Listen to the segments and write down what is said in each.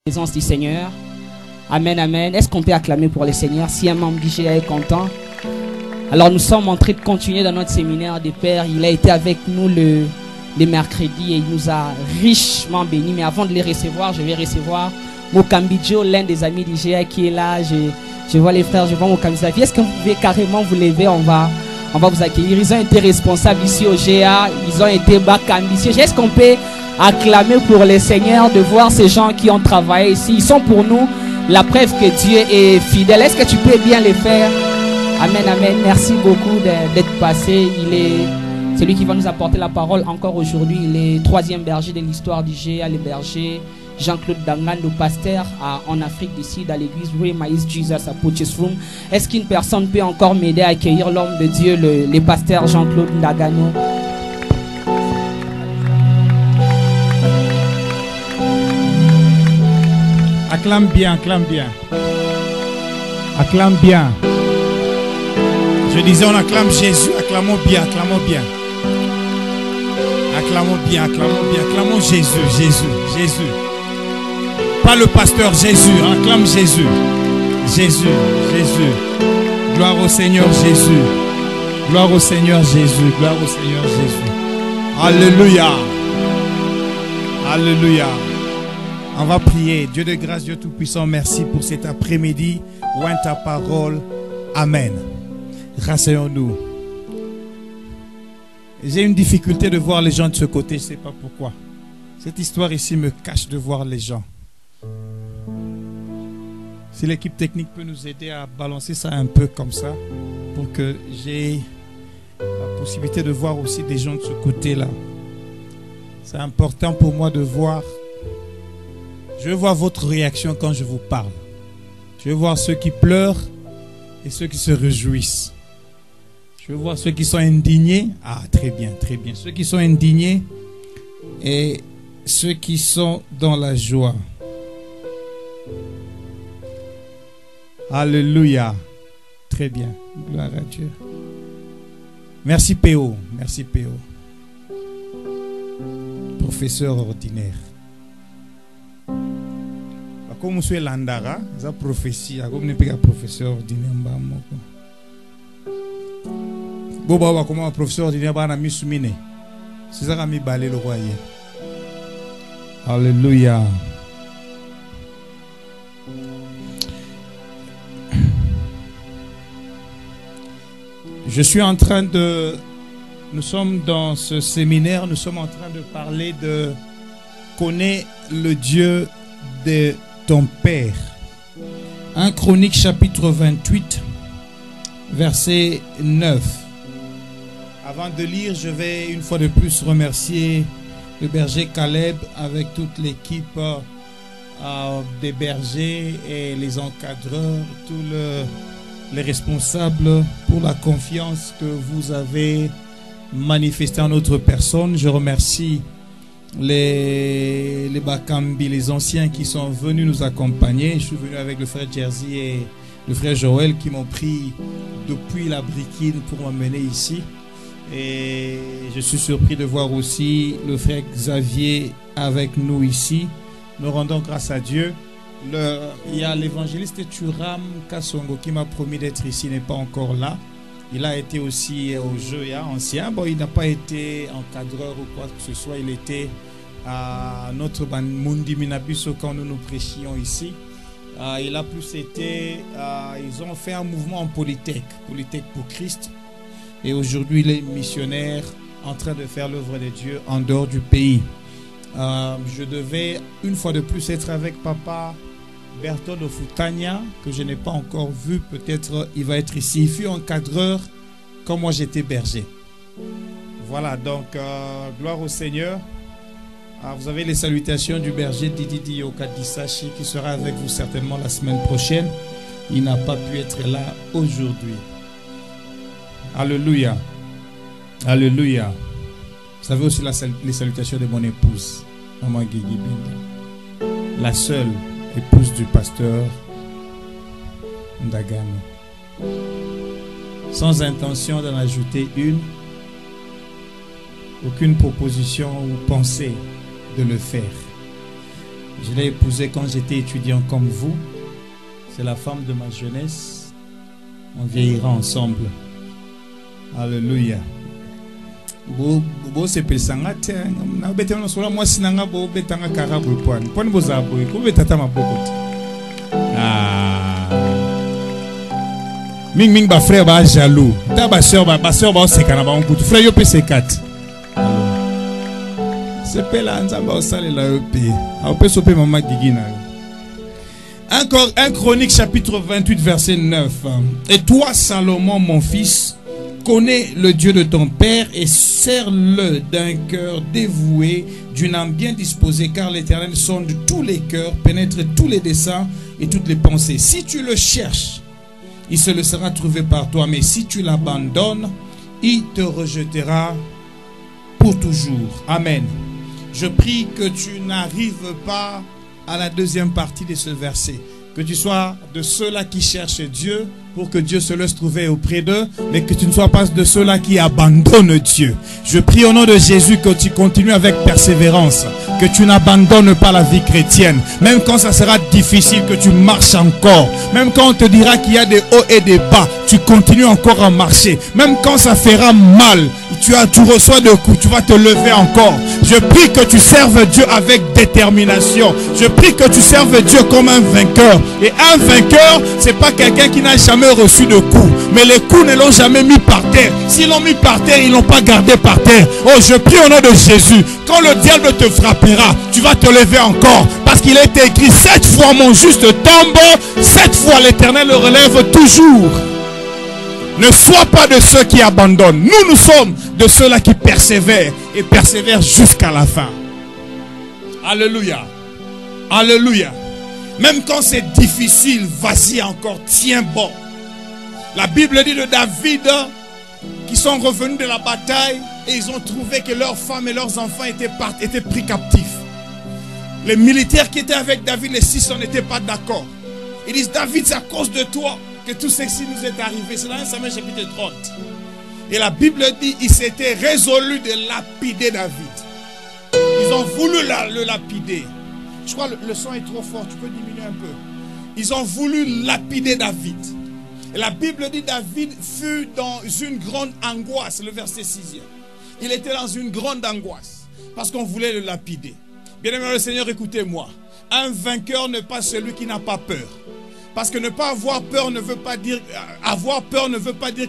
Présence du Seigneur. Amen, amen. Est-ce qu'on peut acclamer pour le Seigneur si un membre du GA est content? Alors nous sommes en train de continuer dans notre séminaire des pères. Il a été avec nous le mercredi et il nous a richement bénis. Mais avant de les recevoir, je vais recevoir Mokambidjo, l'un des amis du GA qui est là. Je vois les frères, je vois Mokambidjo. Est-ce que vous pouvez carrément vous lever? On va vous accueillir. Ils ont été responsables ici au GA. Ils ont été ambitieux. Est-ce qu'on peut acclamer pour le Seigneur de voir ces gens qui ont travaillé ici? Ils sont pour nous la preuve que Dieu est fidèle. Est-ce que tu peux bien les faire? Amen, amen. Merci beaucoup d'être passé. Il est celui qui va nous apporter la parole encore aujourd'hui. Il est troisième berger de l'histoire du GA, le berger Jean-Claude Dangan, le pasteur en Afrique du Sud à l'église Remaïs Jesus à Potchefstroom. Est-ce qu'une personne peut encore m'aider à accueillir l'homme de Dieu, le pasteur Jean-Claude Ndagano? Acclame bien, acclame bien. Acclame bien. Je disais, on acclame Jésus, acclamons bien, acclamons bien. Acclamons bien, acclamons bien, acclamons Jésus, Jésus, Jésus. Pas le pasteur, Jésus, acclame Jésus. Jésus, Jésus. Gloire au Seigneur Jésus. Gloire au Seigneur Jésus, gloire au Seigneur Jésus. Alléluia. Alléluia. On va prier. Dieu de grâce, Dieu Tout-Puissant, merci pour cet après-midi. Oint ta parole. Amen. Rasseyons-nous. J'ai une difficulté de voir les gens de ce côté, je ne sais pas pourquoi. Cette histoire ici me cache de voir les gens. Si l'équipe technique peut nous aider à balancer ça un peu comme ça, pour que j'ai la possibilité de voir aussi des gens de ce côté-là. C'est important pour moi de voir. Je veux voir votre réaction quand je vous parle. Je veux voir ceux qui pleurent et ceux qui se réjouissent. Je veux voir ceux qui sont indignés. Ah, très bien, très bien. Ceux qui sont indignés et ceux qui sont dans la joie. Alléluia. Très bien. Gloire à Dieu. Merci P.O. Merci P.O. Professeur ordinaire. Comme je suis landara, c'est une prophétie. Comme je suis un professeur ordinaire. Boba, comme un professeur ordinaire, c'est ça que je balé le roi. Alléluia. Je suis en train de... Nous sommes dans ce séminaire, nous sommes en train de parler de... Connais le Dieu de ton Père. 1 Chronique chapitre 28, verset 9. Avant de lire, je vais une fois de plus remercier le berger Caleb avec toute l'équipe des bergers et les encadreurs, tous les responsables pour la confiance que vous avez manifestée en notre personne. Je remercie les Bakambi, les anciens qui sont venus nous accompagner. Je suis venu avec le frère Jersey et le frère Joël qui m'ont pris depuis la Brikine pour m'amener ici. Et je suis surpris de voir aussi le frère Xavier avec nous ici. Nous rendons grâce à Dieu. Il y a l'évangéliste Turam Kassongo qui m'a promis d'être ici, n'est pas encore là. Il a été aussi au jeu ancien. Bon, il n'a pas été encadreur ou quoi que ce soit. Il était à notre Mundi Minabiso quand nous prêchions ici. Il a plus été... ils ont fait un mouvement en Polytech pour Christ. Et aujourd'hui, il est missionnaire en train de faire l'œuvre de Dieu en dehors du pays. Je devais une fois de plus être avec papa Bertoldo Futania, que je n'ai pas encore vu. Peut-être il va être ici. Il fut encadreur quand moi j'étais berger. Voilà, donc gloire au Seigneur. Vous avez les salutations du berger Didi Okadisashi qui sera avec vous certainement la semaine prochaine. Il n'a pas pu être là aujourd'hui. Alléluia. Alléluia. Vous savez aussi les salutations de mon épouse, Maman Guigui Binda, la seule épouse du pasteur Ndagano. Sans intention d'en ajouter une, aucune proposition ou pensée de le faire. Je l'ai épousée quand j'étais étudiant comme vous. C'est la femme de ma jeunesse. On vieillira ensemble. Alléluia. Bo se pesanga te na bete na sola moi sinanga bo betanga karabu pwan pon bo zabo ko betata maboko ming ba frère ba jaloux ta ba sœur ba sekana ba onkutu frère yo pe sekat c'est pela nzamba osalela yo pe a pe sope mama gigina. Encore 1 Chronique chapitre 28 verset 9. Et toi Salomon mon fils, connais le Dieu de ton père et sers-le d'un cœur dévoué, d'une âme bien disposée, car l'Éternel sonde tous les cœurs, pénètre tous les desseins et toutes les pensées. Si tu le cherches, il se laissera trouver par toi, mais si tu l'abandonnes, il te rejetera pour toujours. Amen. Je prie que tu n'arrives pas à la deuxième partie de ce verset. Que tu sois de ceux-là qui cherchent Dieu pour que Dieu se laisse trouver auprès d'eux, mais que tu ne sois pas de ceux-là qui abandonnent Dieu. Je prie au nom de Jésus que tu continues avec persévérance, que tu n'abandonnes pas la vie chrétienne, même quand ça sera difficile, que tu marches encore, même quand on te dira qu'il y a des hauts et des bas, tu continues encore à marcher, même quand ça fera mal, tu reçois des coups, tu vas te lever encore. Je prie que tu serves Dieu avec détermination. Je prie que tu serves Dieu comme un vainqueur. Et un vainqueur, c'est pas quelqu'un qui n'a jamais reçu de coups, mais les coups ne l'ont jamais mis par terre. S'ils l'ont mis par terre, ils l'ont pas gardé par terre. Oh, je prie au nom de Jésus, quand le diable te frappera, tu vas te lever encore, parce qu'il est écrit 7 fois mon juste tombe, 7 fois l'Éternel le relève toujours. Ne sois pas de ceux qui abandonnent. Nous sommes de ceux-là qui persévèrent et persévèrent jusqu'à la fin. Alléluia. Alléluia. Même quand c'est difficile, vas-y encore, tiens bon. La Bible dit de David qui sont revenus de la bataille et ils ont trouvé que leurs femmes et leurs enfants étaient pris captifs. Les militaires qui étaient avec David, les 600 n'étaient pas d'accord. Ils disent, David, c'est à cause de toi que tout ceci nous est arrivé. C'est dans 1 Samuel chapitre 30. Et la Bible dit, ils s'étaient résolus de lapider David. Ils ont voulu le lapider. Je crois que le son est trop fort, tu peux diminuer un peu. Ils ont voulu lapider David. Et la Bible dit, David fut dans une grande angoisse, le verset 6e. Il était dans une grande angoisse parce qu'on voulait le lapider. Bien-aimé le Seigneur, écoutez-moi. Un vainqueur n'est pas celui qui n'a pas peur. Parce que ne pas avoir peur ne veut pas dire,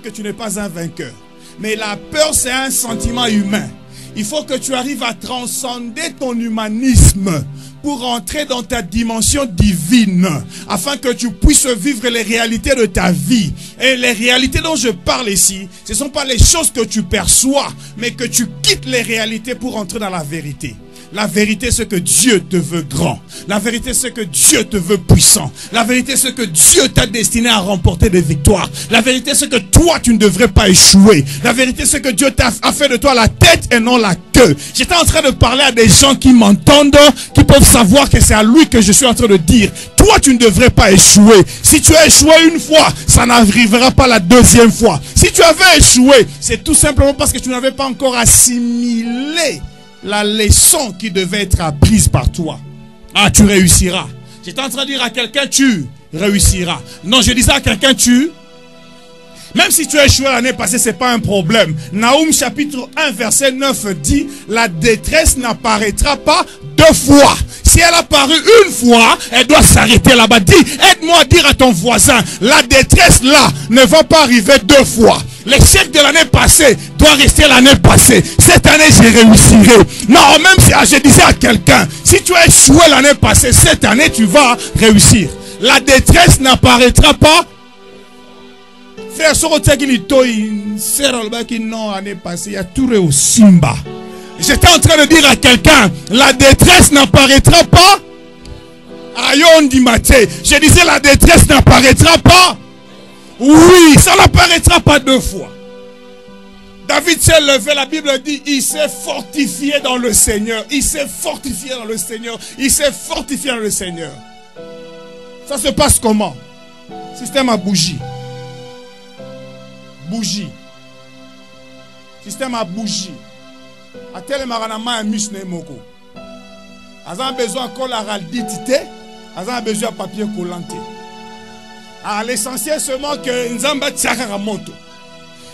que tu n'es pas un vainqueur. Mais la peur, c'est un sentiment humain. Il faut que tu arrives à transcender ton humanisme pour entrer dans ta dimension divine, afin que tu puisses vivre les réalités de ta vie. Et les réalités dont je parle ici, ce ne sont pas les choses que tu perçois, mais que tu quittes les réalités pour entrer dans la vérité. La vérité, c'est que Dieu te veut grand. La vérité, c'est que Dieu te veut puissant. La vérité, c'est que Dieu t'a destiné à remporter des victoires. La vérité, c'est que toi, tu ne devrais pas échouer. La vérité, c'est que Dieu a fait de toi la tête et non la queue. J'étais en train de parler à des gens qui m'entendent, qui peuvent savoir que c'est à lui que je suis en train de dire. Toi, tu ne devrais pas échouer. Si tu as échoué une fois, ça n'arrivera pas la deuxième fois. Si tu avais échoué, c'est tout simplement parce que tu n'avais pas encore assimilé la leçon qui devait être apprise par toi. Ah, tu réussiras. J'étais en train de dire à quelqu'un, tu réussiras. Non, je disais à quelqu'un, même si tu as échoué l'année passée, ce n'est pas un problème. Naoum chapitre 1 verset 9 dit, la détresse n'apparaîtra pas 2 fois. Si elle a paru une fois, elle doit s'arrêter là-bas. Dis, aide-moi à dire à ton voisin, la détresse là ne va pas arriver 2 fois. L'échec de l'année passée doit rester l'année passée. Cette année, je réussirai. Non, même si je disais à quelqu'un, si tu as échoué l'année passée, cette année, tu vas réussir. La détresse n'apparaîtra pas. Frère Sorotagilito, non, l'année passée, il y a tout au Simba. J'étais en train de dire à quelqu'un, la détresse n'apparaîtra pas. Ayon di Maté. Je disais, la détresse n'apparaîtra pas. Oui, ça n'apparaîtra pas 2 fois. David s'est levé, la Bible dit, il s'est fortifié dans le Seigneur. Il s'est fortifié dans le Seigneur. Il s'est fortifié dans le Seigneur. Ça se passe comment? Système à bougie. Bougie. Système à bougie. A tel maranama un musne moko. Ils ont besoin de la raldité. Ils ont besoin de papier collant. L'essentiel seulement que Nzamba Tiakara monte.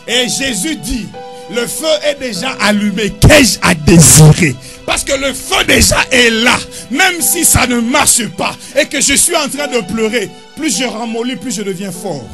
Et Jésus dit, le feu est déjà allumé. Qu'ai-je à désirer? Parce que le feu déjà est là. Même si ça ne marche pas et que je suis en train de pleurer, plus je ramollis, plus je deviens fort.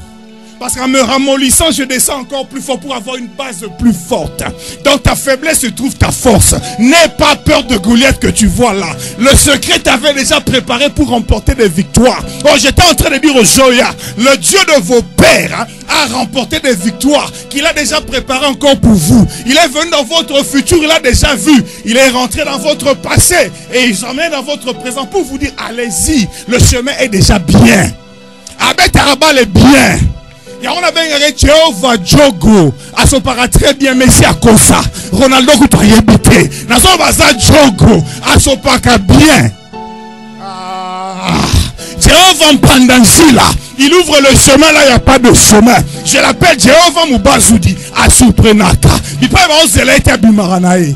Parce qu'en me ramollissant, je descends encore plus fort pour avoir une base plus forte. Dans ta faiblesse se trouve ta force. N'aie pas peur de Goliath que tu vois là. Le secret t'avait déjà préparé pour remporter des victoires. Oh, j'étais en train de dire au Joya, le Dieu de vos pères a remporté des victoires qu'il a déjà préparées encore pour vous. Il est venu dans votre futur, il a déjà vu. Il est rentré dans votre passé et il s'emmène dans votre présent pour vous dire, allez-y, le chemin est déjà bien. Abet Arabal est bien. On a bien Jehovah Jogo. À son para très bien, Messi à Kosa. Ronaldo Koutoye habité. Dans son bazar Jogo. À son para bien. Jehovah Mpandansila. Il ouvre le chemin là, il n'y a pas de chemin. Je l'appelle Jehovah Mubazoudi. À Souprenata. Il peut y avoir un zélé à Bimaranae.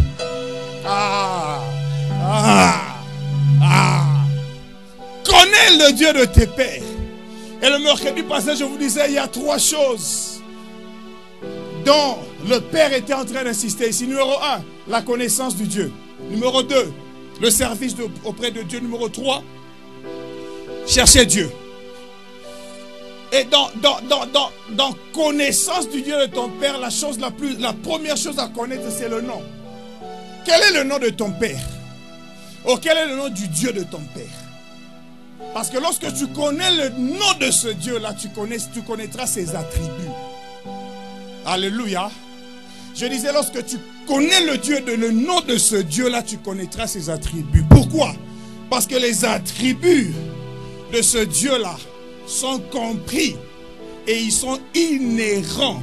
Connais le Dieu de tes pères. Et le mercredi passé, je vous disais, il y a 3 choses dont le Père était en train d'insister ici. Numéro 1, la connaissance du Dieu. Numéro 2, le service auprès de Dieu. Numéro 3, chercher Dieu. Et dans connaissance du Dieu de ton Père, la première chose à connaître, c'est le nom. Quel est le nom de ton Père? Ou quel est le nom du Dieu de ton Père? Parce que lorsque tu connais le nom de ce Dieu-là, tu connaîtras ses attributs. Alléluia. Je disais, lorsque tu connais le nom de ce Dieu-là, tu connaîtras ses attributs. Pourquoi? Parce que les attributs de ce Dieu-là sont compris et ils sont inhérents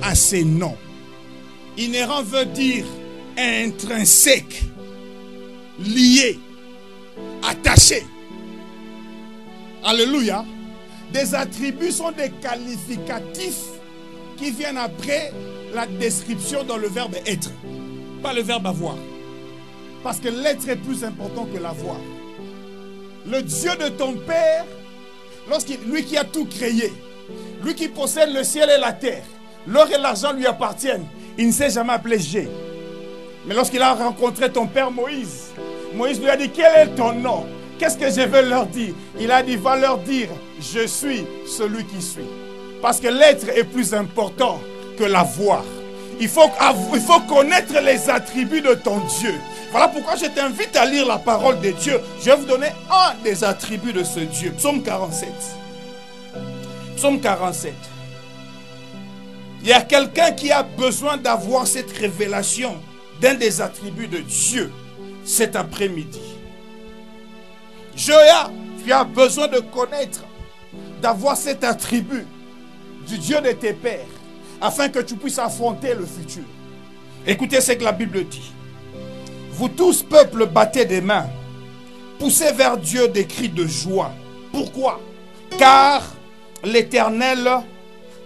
à ses noms. Inhérent veut dire intrinsèque, lié, attaché. Alléluia. Des attributs sont des qualificatifs qui viennent après la description dans le verbe être. Pas le verbe avoir. Parce que l'être est plus important que l'avoir. Le Dieu de ton Père, lui qui a tout créé, lui qui possède le ciel et la terre, l'or et l'argent lui appartiennent, il ne s'est jamais appelé G. Mais lorsqu'il a rencontré ton père Moïse, Moïse lui a dit, quel est ton nom? Qu'est-ce que je vais leur dire? Il a dit, va leur dire, je suis celui qui suis. Parce que l'être est plus important que l'avoir. Il faut connaître les attributs de ton Dieu. Voilà pourquoi je t'invite à lire la parole de Dieu. Je vais vous donner un des attributs de ce Dieu. Psaume 47. Psaume 47. Il y a quelqu'un qui a besoin d'avoir cette révélation d'un des attributs de Dieu cet après-midi. Joya, tu as besoin de connaître, d'avoir cet attribut du Dieu de tes pères, afin que tu puisses affronter le futur. Écoutez ce que la Bible dit. Vous tous, peuple, battez des mains, poussez vers Dieu des cris de joie. Pourquoi? Car l'Éternel,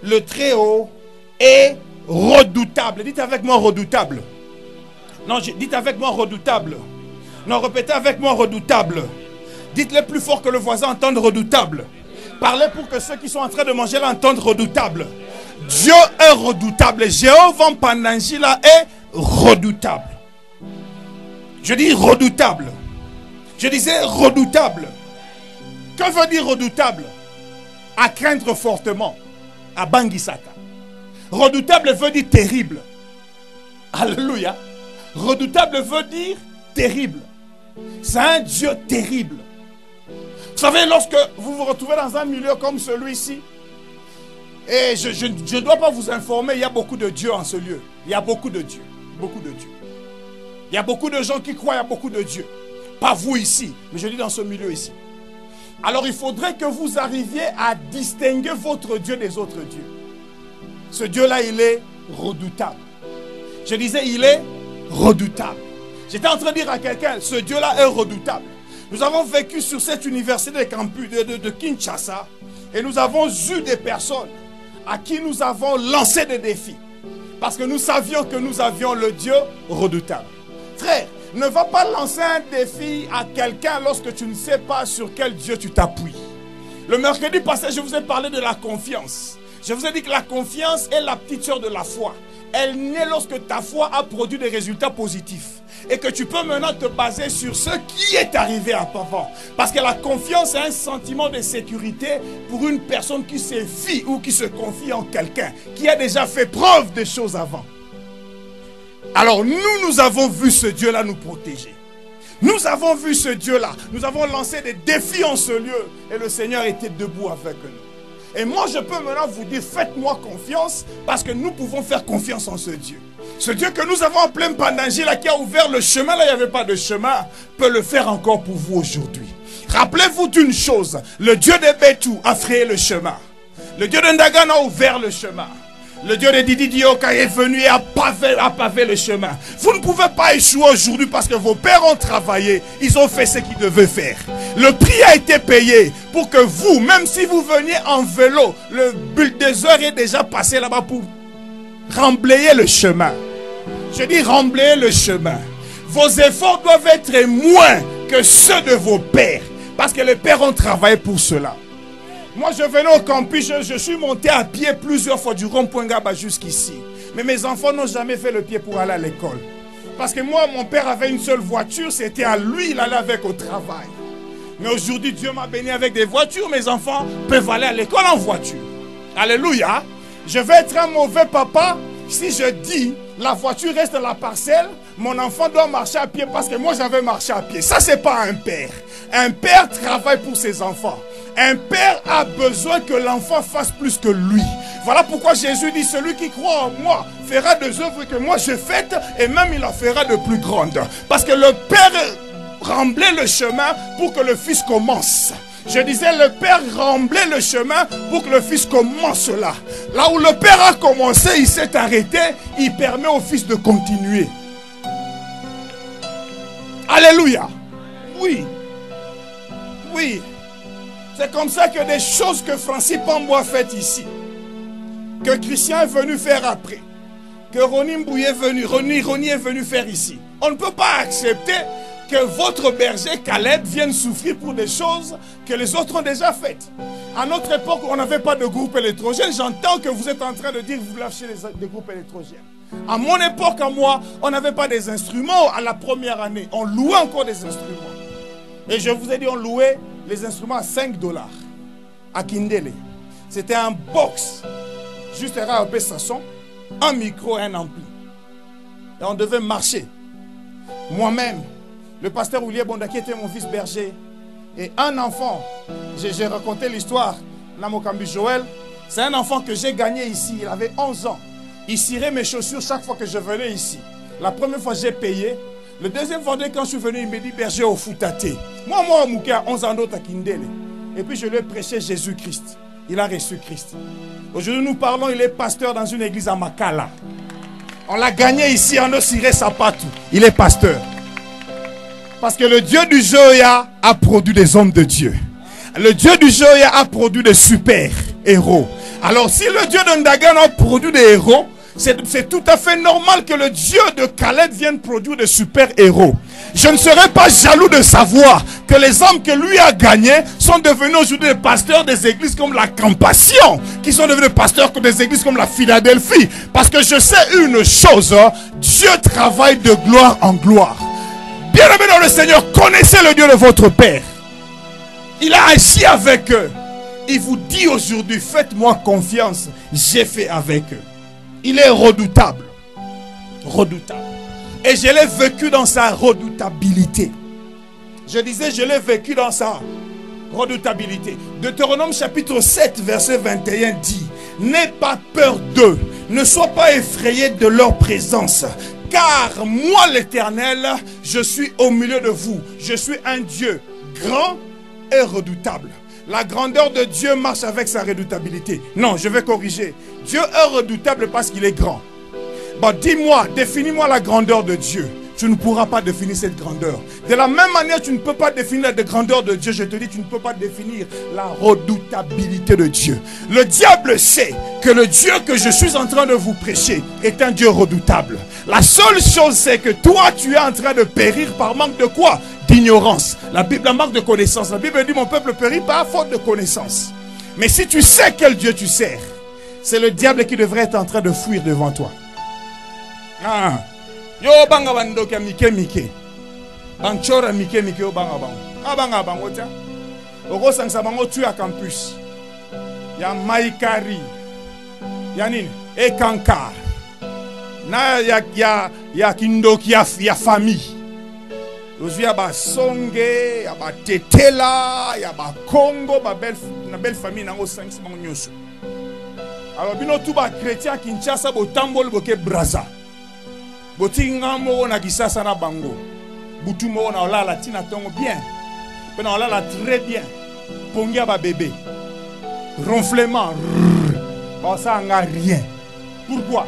le Très-Haut, est redoutable. Dites avec moi redoutable. Non, dites avec moi redoutable. Non, répétez avec moi redoutable. Dites-le plus fort que le voisin entende redoutable. Parlez pour que ceux qui sont en train de manger l'entendent redoutable. Dieu est redoutable. Jéhovah Mpandansila est redoutable. Je dis redoutable. Je disais redoutable. Que veut dire redoutable? À craindre fortement. À Bangisaka. Redoutable veut dire terrible. Alléluia. Redoutable veut dire terrible. C'est un Dieu terrible. Vous savez, lorsque vous vous retrouvez dans un milieu comme celui-ci, et je ne dois pas vous informer, il y a beaucoup de dieux en ce lieu. Il y a beaucoup de dieux. Beaucoup de dieux. Il y a beaucoup de gens qui croient, il y a beaucoup de dieux. Pas vous ici, mais je dis dans ce milieu ici. Alors il faudrait que vous arriviez à distinguer votre Dieu des autres dieux. Ce Dieu-là, il est redoutable. Je disais, il est redoutable. J'étais en train de dire à quelqu'un, ce Dieu-là est redoutable. Nous avons vécu sur cette université de campus de Kinshasa et nous avons eu des personnes à qui nous avons lancé des défis. Parce que nous savions que nous avions le Dieu redoutable. Frère, Ne va pas lancer un défi à quelqu'un lorsque tu ne sais pas sur quel Dieu tu t'appuies. Le mercredi passé, je vous ai parlé de la confiance. Je vous ai dit que la confiance est la petite sœur de la foi. Elle naît lorsque ta foi a produit des résultats positifs. Et que tu peux maintenant te baser sur ce qui est arrivé avant. Parce que la confiance est un sentiment de sécurité pour une personne qui se fie ou qui se confie en quelqu'un, qui a déjà fait preuve des choses avant. Alors nous avons vu ce Dieu-là nous protéger. Nous avons vu ce Dieu-là. Nous avons lancé des défis en ce lieu. Et le Seigneur était debout avec nous. Et moi, je peux maintenant vous dire, faites-moi confiance, parce que nous pouvons faire confiance en ce Dieu. Ce Dieu que nous avons en plein Pandangé, là, qui a ouvert le chemin, là, il n'y avait pas de chemin, peut le faire encore pour vous aujourd'hui. Rappelez-vous d'une chose, le Dieu de Bétou a frayé le chemin. Le Dieu de Ndagana a ouvert le chemin. Le Dieu de Didi Dioka est venu et a pavé le chemin. Vous ne pouvez pas échouer aujourd'hui parce que vos pères ont travaillé. Ils ont fait ce qu'ils devaient faire. Le prix a été payé pour que vous, même si vous veniez en vélo, le bulldozer est déjà passé là-bas pour remblayer le chemin. Je dis remblayer le chemin. Vos efforts doivent être moins que ceux de vos pères. Parce que les pères ont travaillé pour cela. Moi, je venais au campus, je suis monté à pied plusieurs fois du rond-point Gaba jusqu'ici. Mais mes enfants n'ont jamais fait le pied pour aller à l'école. Parce que moi, mon père avait une seule voiture, c'était à lui, il allait avec au travail. Mais aujourd'hui, Dieu m'a béni avec des voitures, mes enfants peuvent aller à l'école en voiture. Alléluia. Je vais être un mauvais papa si je dis, la voiture reste à la parcelle, mon enfant doit marcher à pied parce que moi j'avais marché à pied. Ça, c'est pas un père. Un père travaille pour ses enfants. Un père a besoin que l'enfant fasse plus que lui. Voilà pourquoi Jésus dit, celui qui croit en moi fera des œuvres que moi j'ai faites et même il en fera de plus grandes. Parce que le père remblait le chemin pour que le fils commence. Je disais, le père remblait le chemin pour que le fils commence là. Là où le père a commencé, il s'est arrêté, il permet au fils de continuer. Alléluia. Oui. Oui. C'est comme ça que des choses que Francis Pambo a faites ici, que Christian est venu faire après, que Ronnie Mbouye est venu, Ronnie est venu faire ici. On ne peut pas accepter que votre berger Caleb vienne souffrir pour des choses que les autres ont déjà faites. À notre époque, on n'avait pas de groupe électrogène. J'entends que vous êtes en train de dire que vous lâchez des groupes électrogènes. À mon époque, à moi, on n'avait pas des instruments à la première année. On louait encore des instruments. Et je vous ai dit, on louait les instruments à $5 à Kindele. C'était un box, juste un RAP Sasson, un micro et un ampli. Et on devait marcher. Moi-même, le pasteur Oulier Bondaki était mon fils berger. Et un enfant, j'ai raconté l'histoire, Namokambi Joël, c'est un enfant que j'ai gagné ici, il avait 11 ans. Il cirait mes chaussures chaque fois que je venais ici. La première fois, j'ai payé. Le deuxième fois, quand je suis venu, il me dit berger au Foutate. Moi, Mouké a 11 ans d'autres à Kindele. Et puis je lui ai prêché Jésus-Christ. Il a reçu Christ. Aujourd'hui, nous parlons, il est pasteur dans une église à Makala. On l'a gagné ici, en Osiré Sapatou. Il est pasteur. Parce que le Dieu du Joya a produit des hommes de Dieu. Le Dieu du Joya a produit des super héros. Alors si le Dieu de Ndagan a produit des héros, c'est tout à fait normal que le Dieu de Caleb vienne produire des super héros. Je ne serais pas jaloux de savoir que les hommes que lui a gagnés sont devenus aujourd'hui des pasteurs des églises comme la Compassion, qui sont devenus des pasteurs des églises comme la Philadelphie. Parce que je sais une chose, Dieu travaille de gloire en gloire. Bien-aimés dans le Seigneur, connaissez le Dieu de votre Père. Il a agi avec eux. Il vous dit aujourd'hui, faites-moi confiance, j'ai fait avec eux. Il est redoutable. Redoutable. Et je l'ai vécu dans sa redoutabilité. Je disais, je l'ai vécu dans sa redoutabilité. Deutéronome chapitre 7, verset 21 dit, n'aie pas peur d'eux, ne sois pas effrayé de leur présence. Car moi l'Éternel, je suis au milieu de vous. Je suis un Dieu grand et redoutable. La grandeur de Dieu marche avec sa redoutabilité. Non, je vais corriger. Dieu est redoutable parce qu'il est grand. Bon, dis-moi, définis-moi la grandeur de Dieu. tu ne pourras pas définir cette grandeur. De la même manière, tu ne peux pas définir la grandeur de Dieu. Je te dis, tu ne peux pas définir la redoutabilité de Dieu. Le diable sait que le Dieu que je suis en train de vous prêcher est un Dieu redoutable. La seule chose, c'est que toi, tu es en train de périr par manque de quoi? D'ignorance. La Bible manque de connaissance. La Bible dit, mon peuple périt par faute de connaissance. Mais si tu sais quel Dieu tu sers, c'est le diable qui devrait être en train de fuir devant toi. Ah. Yo banga bandoka mike mike. Banchora mike mike yo banga bango. Abanga bango tia. Oko sangsa bango tu à campus. Ya Maikari. Ya nini? Ekankar. Na ya kindoki ya famille. Aujourd'hui ya ba songe, ya ba tetela, ya ba Congo, ba belle famille nango sangsa bango nyoso. Alors bino tout ba chrétien Kinshasa bo tambol boke Braza. Botinga mo na kisasa na bango. Butu mo na olala tina tongo bien. Pena olala très bien. Pongia ba bébé. Ronflement. Bon ça n'a rien. Pourquoi?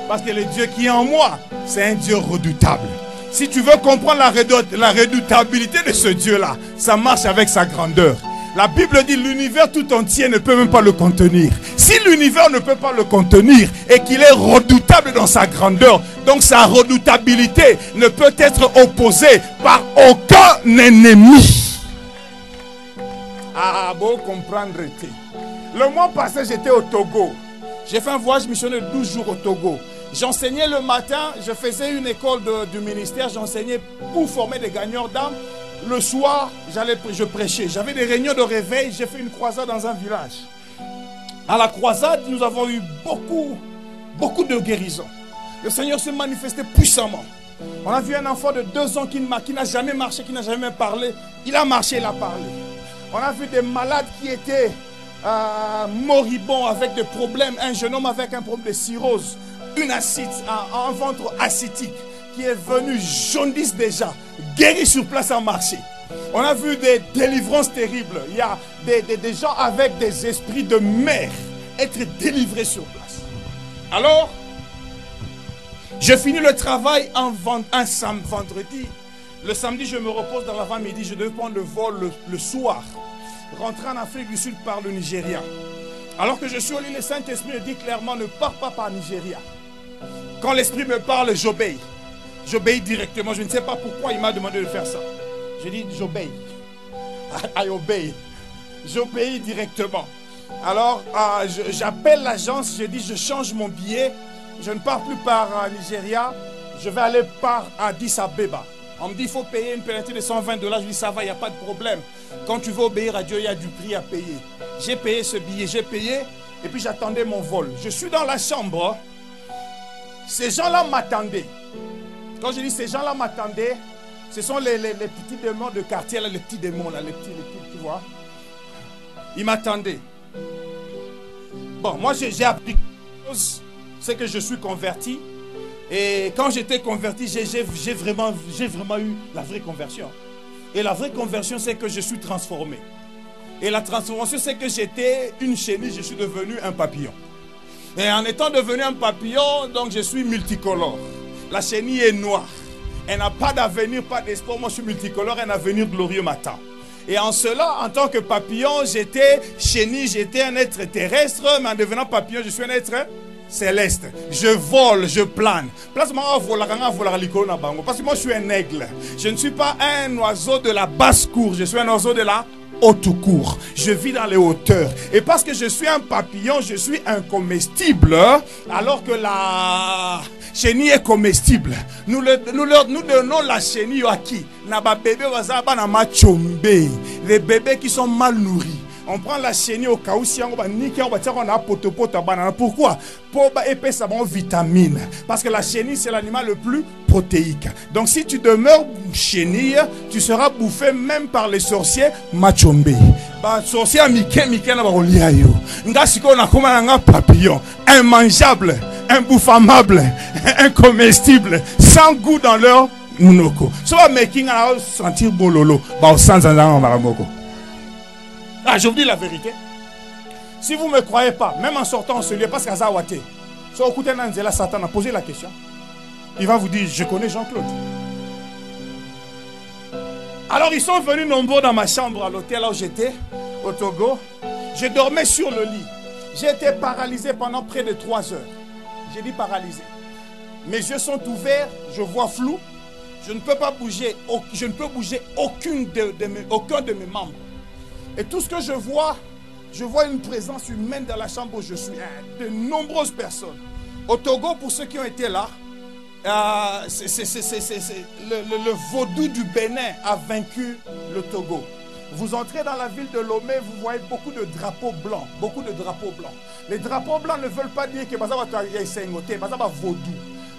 Parce que le Dieu qui est en moi, c'est un Dieu redoutable. Si tu veux comprendre la redoutabilité de ce Dieu-là, ça marche avec sa grandeur. La Bible dit l'univers tout entier ne peut même pas le contenir. Si l'univers ne peut pas le contenir et qu'il est redoutable dans sa grandeur, donc sa redoutabilité ne peut être opposée par aucun ennemi. Ah, bon comprendre. Le mois passé, j'étais au Togo. J'ai fait un voyage missionnaire de 12 jours au Togo. J'enseignais le matin, je faisais une école du ministère, j'enseignais pour former des gagneurs d'âme. Le soir, je prêchais. J'avais des réunions de réveil. J'ai fait une croisade dans un village. À la croisade, nous avons eu beaucoup de guérisons. Le Seigneur s'est manifesté puissamment. On a vu un enfant de 2 ans qui n'a jamais marché, qui n'a jamais parlé. Il a marché, il a parlé. On a vu des malades qui étaient moribonds avec des problèmes. Un jeune homme avec un problème de cirrhose. Un ventre acidique qui est venu jaundice déjà, guéri sur place en marché. On a vu des délivrances terribles. Il y a des gens avec des esprits de mer être délivrés sur place. Alors, je finis le travail un vendredi. Le samedi, je me repose dans l'avant-midi. Je devais prendre le vol le soir. Rentrer en Afrique du Sud par le Nigeria. Alors que je suis au lit, le Saint-Esprit me dit clairement, ne pars pas par Nigeria. Quand l'Esprit me parle, j'obéis. J'obéis directement. Je ne sais pas pourquoi il m'a demandé de faire ça. Je dis, j'obéis. I obey. J'obéis directement. Alors, j'appelle l'agence. Je dis, je change mon billet. Je ne pars plus par Nigeria. Je vais aller par Addis Abeba. On me dit, il faut payer une pénalité de $120. Je dis, ça va, il n'y a pas de problème. Quand tu veux obéir à Dieu, il y a du prix à payer. J'ai payé ce billet, j'ai payé. Et puis j'attendais mon vol. Je suis dans la chambre. Ces gens-là m'attendaient. Quand je dis ces gens-là m'attendaient, ce sont les petits démons de quartier, là, les petits démons, là, les petits, tu vois. Ils m'attendaient. Bon, moi j'ai appris quelque chose, c'est que je suis converti. Et quand j'étais converti, j'ai vraiment eu la vraie conversion. Et la vraie conversion, c'est que je suis transformé. Et la transformation, c'est que j'étais une chenille, je suis devenu un papillon. Et en étant devenu un papillon, donc je suis multicolore. La chenille est noire. Elle n'a pas d'avenir, pas d'espoir. Moi, je suis multicolore, un avenir glorieux m'attend. Et en cela, en tant que papillon, j'étais chenille, j'étais un être terrestre. Mais en devenant papillon, je suis un être céleste. Je vole, je plane. Parce que moi, je suis un aigle. Je ne suis pas un oiseau de la basse cour. Je suis un oiseau de la haute cour. Je vis dans les hauteurs. Et parce que je suis un papillon, je suis incomestible. Alors que la chenille est comestible. Nous donnons la chenille à qui? Les bébés qui sont mal nourris. On prend la chenille au cas où si on a pourquoi? Pour épaisser sa vitamine. Parce que la chenille, c'est l'animal le plus protéique. Donc si tu demeures chenille, tu seras bouffé même par les sorciers machombe. Sorciers papillon, immangeable, imbouffamable, incomestible, sans goût dans leur munoko. Soit making a sentir bololo, sans Ah, je vous dis la vérité. Si vous ne me croyez pas, même en sortant en ce lieu, parce qu'à Zawate, Satan a posé la question. Il va vous dire, je connais Jean-Claude. Alors ils sont venus nombreux dans ma chambre à l'hôtel là où j'étais, au Togo. Je dormais sur le lit. J'ai été paralysé pendant près de 3 heures. J'ai dit paralysé. Mes yeux sont ouverts, je vois flou. Je ne peux pas bouger, je ne peux bouger aucun de mes membres. Et tout ce que je vois une présence humaine dans la chambre où je suis. De nombreuses personnes. Au Togo, pour ceux qui ont été là, le vaudou du Bénin a vaincu le Togo. Vous entrez dans la ville de Lomé, vous voyez beaucoup de drapeaux blancs. Beaucoup de drapeaux blancs. Les drapeaux blancs ne veulent pas dire que c'est vaudou.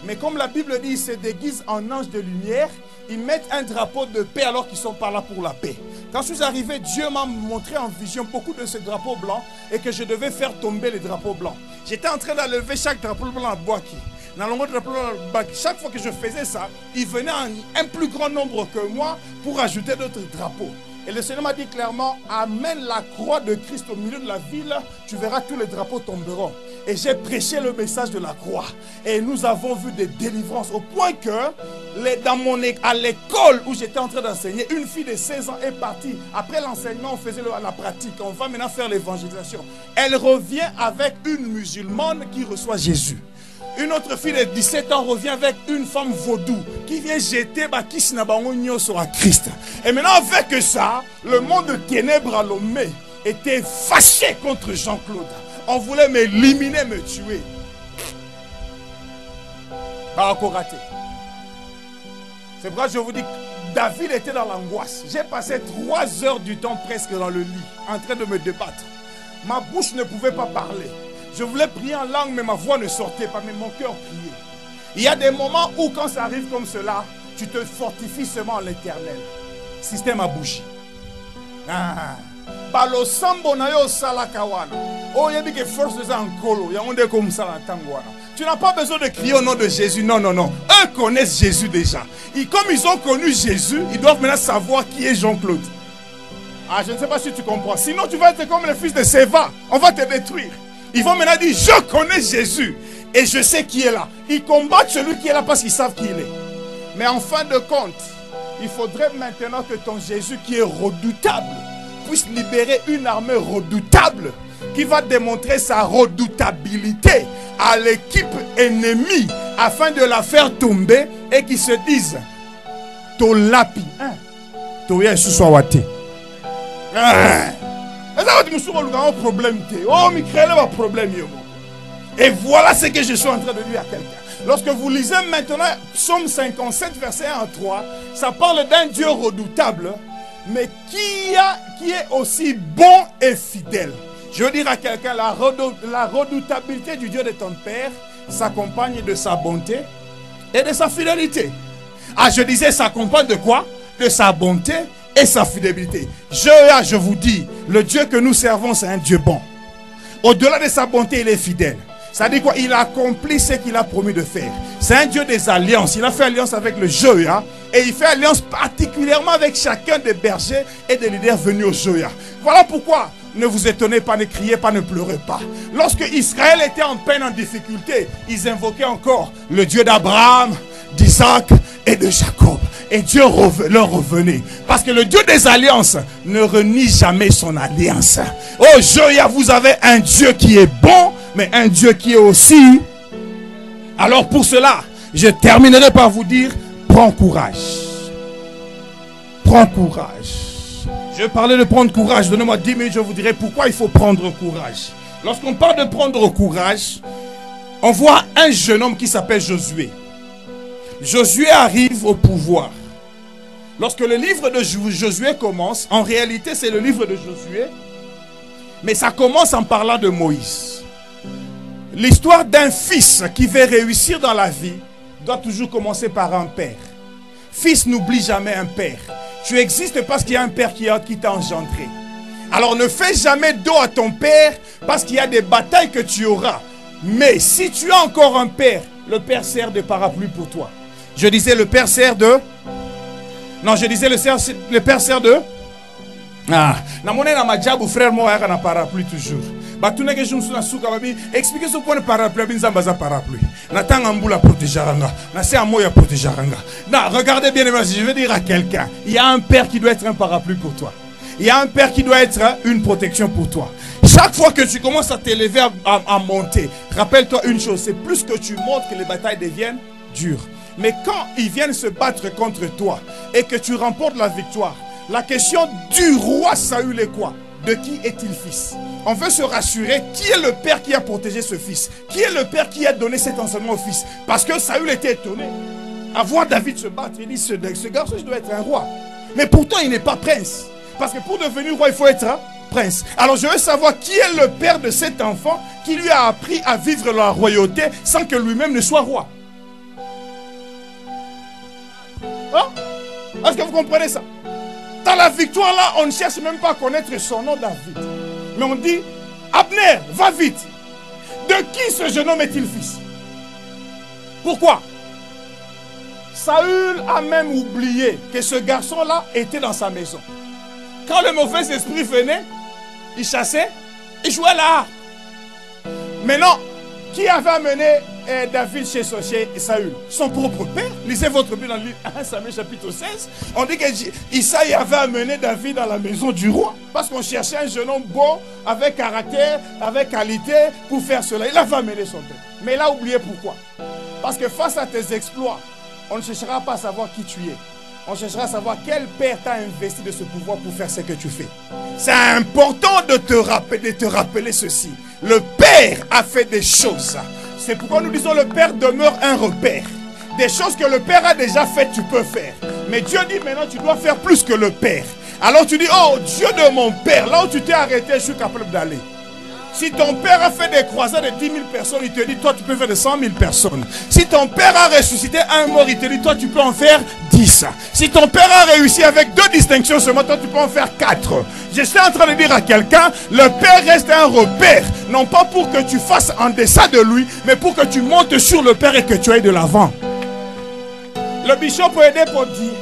Mais comme la Bible dit, ils se déguisent en anges de lumière, ils mettent un drapeau de paix alors qu'ils sont pas là pour la paix. Quand je suis arrivé, Dieu m'a montré en vision beaucoup de ces drapeaux blancs et que je devais faire tomber les drapeaux blancs. J'étais en train d'enlever chaque drapeau blanc à Boaki. Chaque fois que je faisais ça, il venait un plus grand nombre que moi pour ajouter d'autres drapeaux. Et le Seigneur m'a dit clairement, amène la croix de Christ au milieu de la ville, tu verras tous les drapeaux tomberont. Et j'ai prêché le message de la croix. Et nous avons vu des délivrances au point que à l'école où j'étais en train d'enseigner, une fille de 16 ans est partie. Après l'enseignement, on faisait la pratique. On va maintenant faire l'évangélisation. Elle revient avec une musulmane qui reçoit Jésus. Une autre fille de 17 ans revient avec une femme vaudou qui vient jeter Bakis Nabangonio sur un Christ. Et maintenant, avec ça, le monde de ténèbres à Lomé était fâché contre Jean-Claude. On voulait m'éliminer, me tuer. Pas encore raté. C'est pourquoi je vous dis que David était dans l'angoisse. J'ai passé 3 heures du temps presque dans le lit, en train de me débattre. Ma bouche ne pouvait pas parler. Je voulais prier en langue, mais ma voix ne sortait pas, mais mon cœur priait. Il y a des moments où, quand ça arrive comme cela, tu te fortifies seulement en l'éternel. Système à bougie. Balo sambo na yo sala kawana. Oh, il y a des forces de ça en colo. Il y a un comme ça en tangwana. Tu n'as pas besoin de crier au nom de Jésus. Non, non, non. Eux connaissent Jésus déjà. Et comme ils ont connu Jésus, ils doivent maintenant savoir qui est Jean-Claude. Ah, je ne sais pas si tu comprends. Sinon, tu vas être comme le fils de Séva. On va te détruire. Ils vont maintenant dire, je connais Jésus et je sais qui est là. Ils combattent celui qui est là parce qu'ils savent qui il est. Mais en fin de compte, il faudrait maintenant que ton Jésus qui est redoutable puisse libérer une armée redoutable qui va démontrer sa redoutabilité à l'équipe ennemie afin de la faire tomber et qui se dise, Tolapi, Toya Suswawate. Et voilà ce que je suis en train de dire à quelqu'un. Lorsque vous lisez maintenant Psaume 57, verset 1 à 3, ça parle d'un Dieu redoutable, mais qui est aussi bon et fidèle. Je veux dire à quelqu'un, la redoutabilité du Dieu de ton Père s'accompagne de sa bonté et de sa fidélité. Ah, je disais, s'accompagne de quoi? De sa bonté et sa fidélité. Je vous dis, le Dieu que nous servons, c'est un Dieu bon. Au-delà de sa bonté, il est fidèle. Ça dit quoi? Il accomplit ce qu'il a promis de faire. C'est un Dieu des alliances. Il a fait alliance avec le Joya. Et il fait alliance particulièrement avec chacun des bergers et des leaders venus au Joya. Voilà pourquoi ne vous étonnez pas, ne criez pas, ne pleurez pas. Lorsque Israël était en peine, en difficulté, ils invoquaient encore le Dieu d'Abraham, d'Isaac et de Jacob. Et Dieu leur revenait. Parce que le Dieu des alliances ne renie jamais son alliance. Oh Joya, vous avez un Dieu qui est bon, mais un Dieu qui est aussi. Alors pour cela, je terminerai par vous dire, prends courage. Prends courage. Je parlais de prendre courage. Donnez-moi 10 minutes, je vous dirai pourquoi il faut prendre courage. Lorsqu'on parle de prendre courage, on voit un jeune homme qui s'appelle Josué. Josué arrive au pouvoir. Lorsque le livre de Josué commence, en réalité c'est le livre de Josué, mais ça commence en parlant de Moïse. L'histoire d'un fils qui veut réussir dans la vie doit toujours commencer par un père. Fils, n'oublie jamais un père. Tu existes parce qu'il y a un père qui t'a engendré. Alors ne fais jamais dos à ton père parce qu'il y a des batailles que tu auras. Mais si tu as encore un père, le père sert de parapluie pour toi. Je disais le père sert de... Non, je disais le père sert de... Ah, na monnaie na majabu frère moi na parapluie toujours. Expliquez ce point de parapluie, binzambaza parapluie. Natanga Mboula protégeranga. Nassé Amoya protégeranga. Non, regardez bien, je veux dire à quelqu'un, il y a un père qui doit être un parapluie pour toi. Il y a un père qui doit être une protection pour toi. Chaque fois que tu commences à t'élever, à monter, rappelle-toi une chose, c'est plus que tu montes que les batailles deviennent dures. Mais quand ils viennent se battre contre toi et que tu remportes la victoire, la question du roi Saül est quoi? De qui est-il fils? On veut se rassurer, qui est le père qui a protégé ce fils? Qui est le père qui a donné cet enseignement au fils? Parce que Saül était étonné à voir David se battre. Il dit, ce garçon, il doit être un roi. Mais pourtant, il n'est pas prince. Parce que pour devenir roi, il faut être prince. Alors je veux savoir qui est le père de cet enfant qui lui a appris à vivre la royauté sans que lui-même ne soit roi. Hein? Est-ce que vous comprenez ça? Dans la victoire là, on ne cherche même pas à connaître son nom, David. Mais on dit, Abner, va vite. De qui ce jeune homme est-il fils? Pourquoi? Saül a même oublié que ce garçon-là était dans sa maison. Quand le mauvais esprit venait, il chassait, il jouait la harpe. Maintenant, qui avait amené David chez Saül? Son propre père. Lisez votre Bible dans le livre 1 Samuel chapitre 16. On dit qu'Isaïe avait amené David dans la maison du roi. Parce qu'on cherchait un jeune homme bon, avec caractère, avec qualité, pour faire cela. Il avait amené son père. Mais il a oublié pourquoi. Parce que face à tes exploits, on ne cherchera pas à savoir qui tu es. On cherchera à savoir quel père t'a investi de ce pouvoir pour faire ce que tu fais. C'est important de te rappeler ceci. Le père a fait des choses. C'est pourquoi nous disons le père demeure un repère. Des choses que le père a déjà faites, tu peux faire. Mais Dieu dit maintenant tu dois faire plus que le père. Alors tu dis, oh Dieu de mon père, là où tu t'es arrêté, je suis capable d'aller. Si ton père a fait des croisades de 10 000 personnes, il te dit, toi tu peux faire de 100 000 personnes. Si ton père a ressuscité un mort, il te dit, toi tu peux en faire 10. Si ton père a réussi avec 2 distinctions seulement, toi tu peux en faire 4. Je suis en train de dire à quelqu'un, le père reste un repère. Non pas pour que tu fasses en deçà de lui, mais pour que tu montes sur le père et que tu ailles de l'avant. Le bishop peut aider pour dire,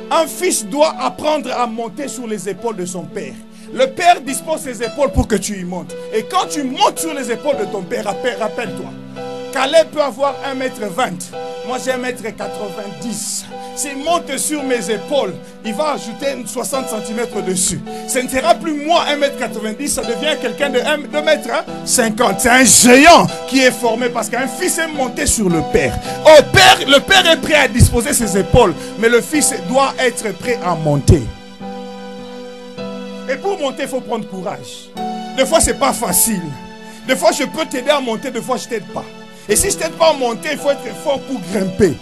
un fils doit apprendre à monter sur les épaules de son père. Le père dispose ses épaules pour que tu y montes. Et quand tu montes sur les épaules de ton père, rappelle-toi, Caleb peut avoir 1m20. Moi j'ai 1m90. S'il monte sur mes épaules, il va ajouter 60 cm dessus. Ce ne sera plus moi 1m90, ça devient quelqu'un de 2m50. C'est un géant qui est formé parce qu'un fils est monté sur le père. Le père est prêt à disposer ses épaules, mais le fils doit être prêt à monter. Et pour monter, il faut prendre courage. Des fois, ce n'est pas facile. Des fois, je peux t'aider à monter, des fois, je ne t'aide pas. Et si je ne t'aide pas à monter, il faut être fort pour grimper.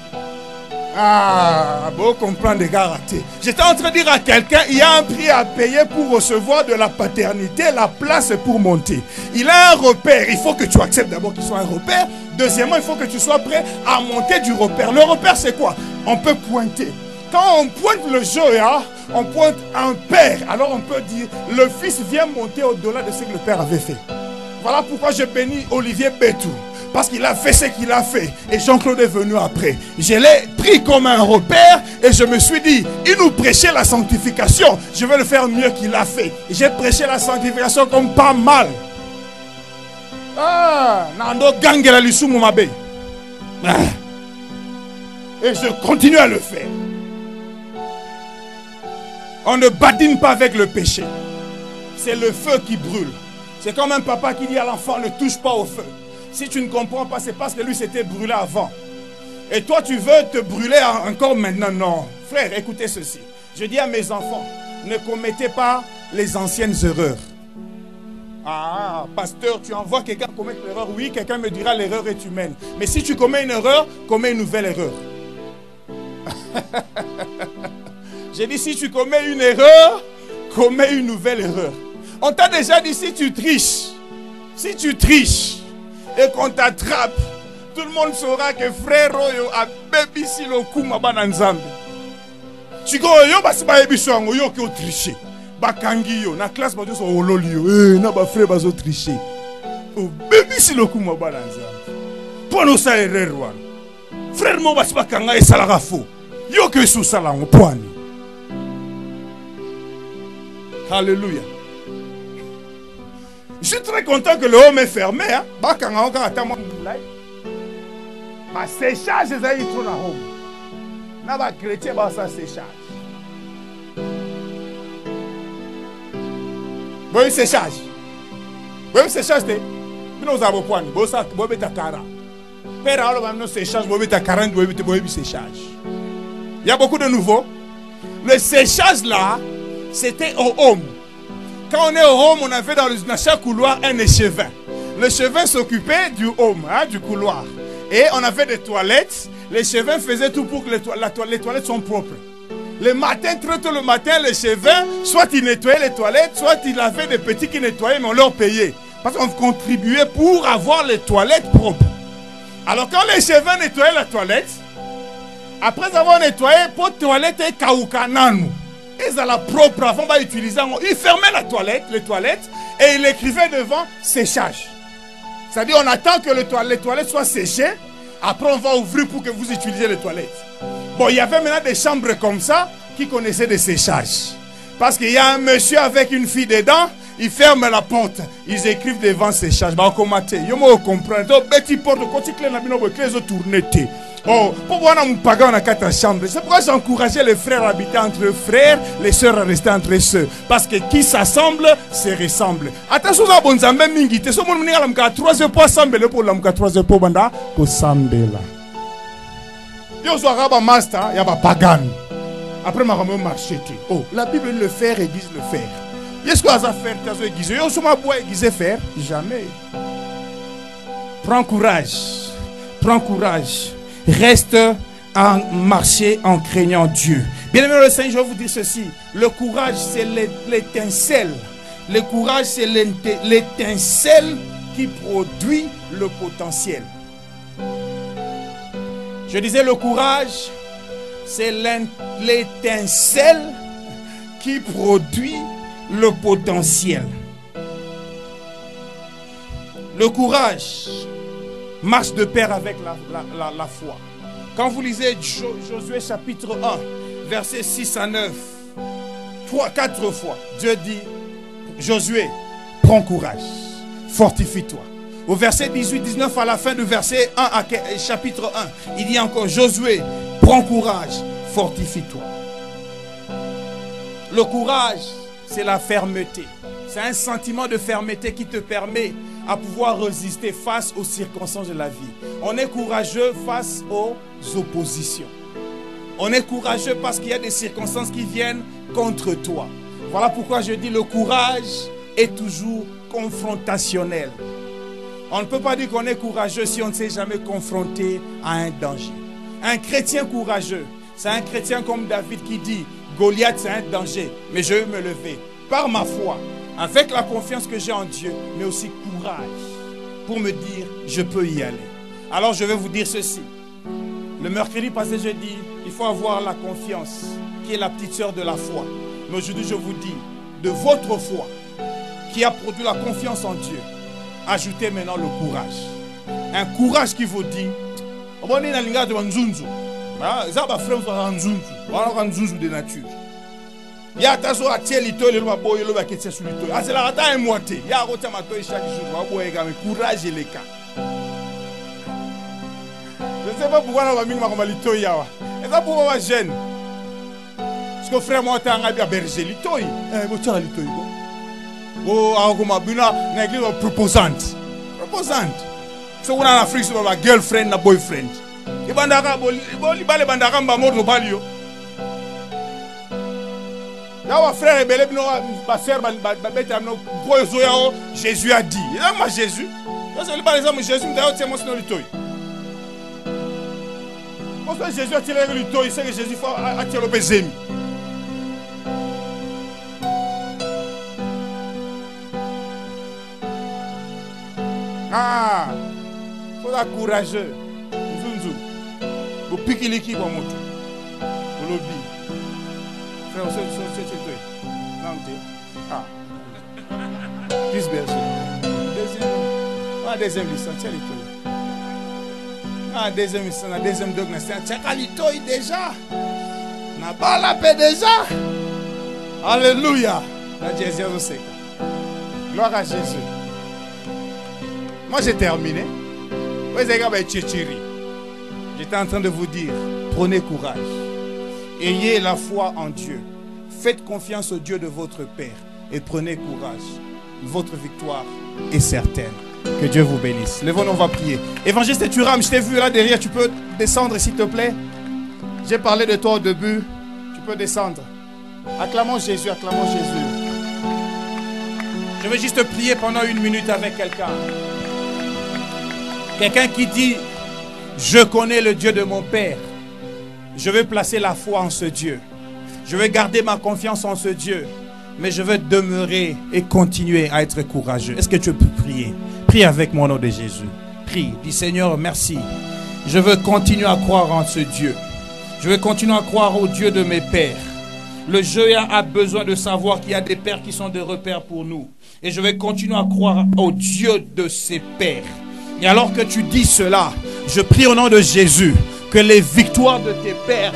Ah, bon, comprendre des gars ratés. J'étais en train de dire à quelqu'un, il y a un prix à payer pour recevoir de la paternité, la place pour monter. Il a un repère, il faut que tu acceptes d'abord qu'il soit un repère. Deuxièmement, il faut que tu sois prêt à monter du repère. Le repère, c'est quoi? On peut pointer. Quand on pointe le jeu, hein, on pointe un père. Alors on peut dire, le fils vient monter au-delà de ce que le père avait fait. Voilà pourquoi je bénis Olivier Bétou. Parce qu'il a fait ce qu'il a fait. Et Jean-Claude est venu après. Je l'ai pris comme un repère. Et je me suis dit, il nous prêchait la sanctification. Je vais le faire mieux qu'il a fait. J'ai prêché la sanctification comme pas mal. Ah, Nando Gangela Lissumu Mabe. Et je continue à le faire. On ne badine pas avec le péché. C'est le feu qui brûle. C'est comme un papa qui dit à l'enfant, ne touche pas au feu. Si tu ne comprends pas, c'est parce que lui s'était brûlé avant. Et toi, tu veux te brûler encore maintenant. Non. Frère, écoutez ceci. Je dis à mes enfants, ne commettez pas les anciennes erreurs. Ah, pasteur, tu envoies quelqu'un commettre l'erreur. Oui, quelqu'un me dira l'erreur est humaine. Mais si tu commets une erreur, commets une nouvelle erreur. J'ai dit, si tu commets une erreur, commets une nouvelle erreur. On t'a déjà dit, si tu triches et qu'on t'attrape, tout le monde saura que frère Royo a bébi si le coup m'a bananzambe. Tu go yo basi ba ebiswango yo ki o tricher. Bakangi yo na classe ba so ololi yo. Na ba frère bazo tricher. O bébi si le coup m'a bananzambe. Pono sa erreur wana. Frère mo basi bakanga esala faux. Yo ke sou sala ngo poani. Alléluia. Je suis très content que le homme est fermé. Hein? ba séchage ezali trop na Rome. Na ba chrétien ba sa séchage. Boy séchage. Boy séchage te. Bino za bokwani, bo sa bo beta kara. Père alors maintenant séchage, bo beta 40, bo beta séchage. Il y a beaucoup de nouveaux. Le séchage là, c'était au home. Quand on est au home, on avait dans chaque couloir un échevin. L'échevin s'occupait du home, hein, du couloir. Et on avait des toilettes. L'échevin faisait tout pour que les toilettes sont propres. Le matin, très tôt le matin, l'échevin, soit il nettoyait les toilettes, soit il avait des petits qui nettoyaient, mais on leur payait. Parce qu'on contribuait pour avoir les toilettes propres. Alors quand l'échevin nettoyait la toilette, après avoir nettoyé, pour toilette et kaoukananu, ils allaient propre avant d'utiliser. Il fermait les toilettes, et il écrivait devant séchage. C'est-à-dire on attend que les toilettes soient séchées, après on va ouvrir pour que vous utilisiez les toilettes. Bon, il y avait maintenant des chambres comme ça qui connaissaient des séchages. Parce qu'il y a un monsieur avec une fille dedans, il ferme la porte, ils écrivent devant séchage. Bah, comment tu comprends? Donc, petit porte, quand tu clés, les autres tournent. Oh, pour voir un pagan dans 4 chambres. C'est pourquoi j'encourageais les frères à habiter entre frères, les sœurs à rester entre sœurs. Parce que qui s'assemble, se ressemble. Attention à bon zambé mingi. Te somo mninga la mga 3 pour assemble pour la mga 3 pour banda ko sambela. Yo so raba master, ya ba pagan. Après ma ramo marché. Oh, la Bible le faire et disent le faire. Qu'est-ce qu'on va faire? T'as aiguisé. Yo so ma bois aiguisé faire jamais. Prends courage. Prends courage. Reste en marcher en craignant Dieu. Bien aimé le Seigneur, je vais vous dire ceci. Le courage, c'est l'étincelle. Le courage, c'est l'étincelle qui produit le potentiel. Je disais, le courage, c'est l'étincelle qui produit le potentiel. Le courage marche de pair avec la foi. Quand vous lisez Josué chapitre 1, versets 6 à 9, 4 fois, Dieu dit, Josué, prends courage, fortifie-toi. Au verset 18-19, à la fin du verset 1 à chapitre 1, il dit encore, Josué, prends courage, fortifie-toi. Le courage, c'est la fermeté. C'est un sentiment de fermeté qui te permet à pouvoir résister face aux circonstances de la vie. On est courageux face aux oppositions. On est courageux parce qu'il y a des circonstances qui viennent contre toi. Voilà pourquoi je dis le courage est toujours confrontationnel. On ne peut pas dire qu'on est courageux si on ne s'est jamais confronté à un danger. Un chrétien courageux, c'est un chrétien comme David qui dit, Goliath c'est un danger, mais je vais me lever par ma foi, avec la confiance que j'ai en Dieu, mais aussi courage pour me dire, je peux y aller. Alors je vais vous dire ceci. Le mercredi passé, je dis, il faut avoir la confiance, qui est la petite sœur de la foi. Mais aujourd'hui, je vous dis, de votre foi, qui a produit la confiance en Dieu, ajoutez maintenant le courage. Un courage qui vous dit, de nature. Il y a des gens qui ont été courage et les cas. Je ne sais pas pourquoi on va mis ma litoy yawa. Et ça pourquoi on gêne. Parce que frère moi t'as un gars berger litoy. Vous tiens litoy quoi. Oh ah comme abuna na église proposante. Proposante. So on a en Afrique sur la girlfriend na boyfriend. Et bandaka boli bale bandaka mba moto balio. Yawa frère et belle no ba sœur ba beta no boyo yao Jésus a dit. Et là moi Jésus. Parce que par exemple Jésus me dit tiens moi c'est litoy. Parce que Jésus a tiré le litoy, il sait que Jésus a tiré le bezemi. Ah, il faut être courageux. Zunzu, vous piquez l'équipe en moto. Vous lobby. Frère, c'est toi. Non, tu ah. Plus berger. Deuxième licence, tiens l'étoile. Ah, deuxième licence, deuxième dogme, c'est un l'étoile déjà. N'a pas la paix déjà. Alléluia. La Jésus aussi. Gloire à Jésus. Moi j'ai terminé. Vous avez gars tchitchiri. J'étais en train de vous dire, prenez courage. Ayez la foi en Dieu. Faites confiance au Dieu de votre Père et prenez courage. Votre victoire est certaine. Que Dieu vous bénisse. Levons-nous, on va prier. Évangéliste Thuram, je t'ai vu là derrière. Tu peux descendre s'il te plaît. J'ai parlé de toi au début. Tu peux descendre. Acclamons Jésus, acclamons Jésus. Je veux juste prier pendant 1 minute avec quelqu'un. Quelqu'un qui dit, je connais le Dieu de mon Père. Je veux placer la foi en ce Dieu. Je veux garder ma confiance en ce Dieu. Mais je veux demeurer et continuer à être courageux. Est-ce que tu peux prier? Prie avec moi au nom de Jésus. Prie. Dis Seigneur, merci. Je veux continuer à croire en ce Dieu. Je veux continuer à croire au Dieu de mes pères. Le jeu a besoin de savoir qu'il y a des pères qui sont des repères pour nous. Et je vais continuer à croire au Dieu de ses pères. Et alors que tu dis cela, je prie au nom de Jésus que les victoires de tes pères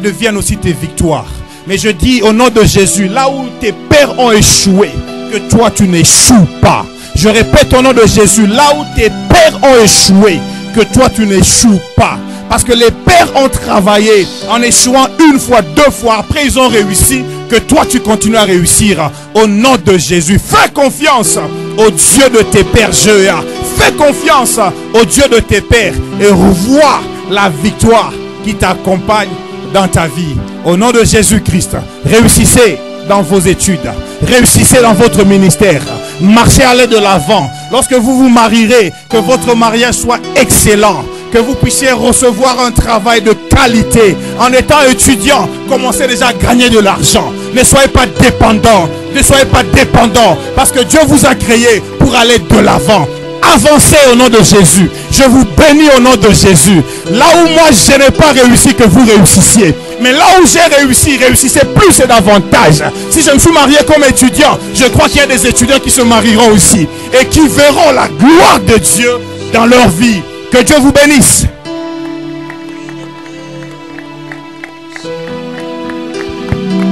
deviennent aussi tes victoires. Mais je dis au nom de Jésus, là où tes pères ont échoué, que toi tu n'échoues pas. Je répète au nom de Jésus, là où tes pères ont échoué, que toi tu n'échoues pas. Parce que les pères ont travaillé en échouant 1 fois, 2 fois, après ils ont réussi, que toi tu continues à réussir. Au nom de Jésus, fais confiance au Dieu de tes pères, Jéhovah. Fais confiance au Dieu de tes pères et revois la victoire qui t'accompagne dans ta vie. Au nom de Jésus-Christ, réussissez dans vos études, réussissez dans votre ministère, marchez à l'aide de l'avant. Lorsque vous vous marierez, que votre mariage soit excellent, que vous puissiez recevoir un travail de qualité. En étant étudiant, commencez déjà à gagner de l'argent. Ne soyez pas dépendant, ne soyez pas dépendant, parce que Dieu vous a créé pour aller de l'avant. Avancez au nom de Jésus. Je vous bénis au nom de Jésus. Là où moi je n'ai pas réussi, que vous réussissiez. Mais là où j'ai réussi, réussissez plus et davantage. Si je me suis marié comme étudiant, je crois qu'il y a des étudiants qui se marieront aussi. Et qui verront la gloire de Dieu dans leur vie. Que Dieu vous bénisse.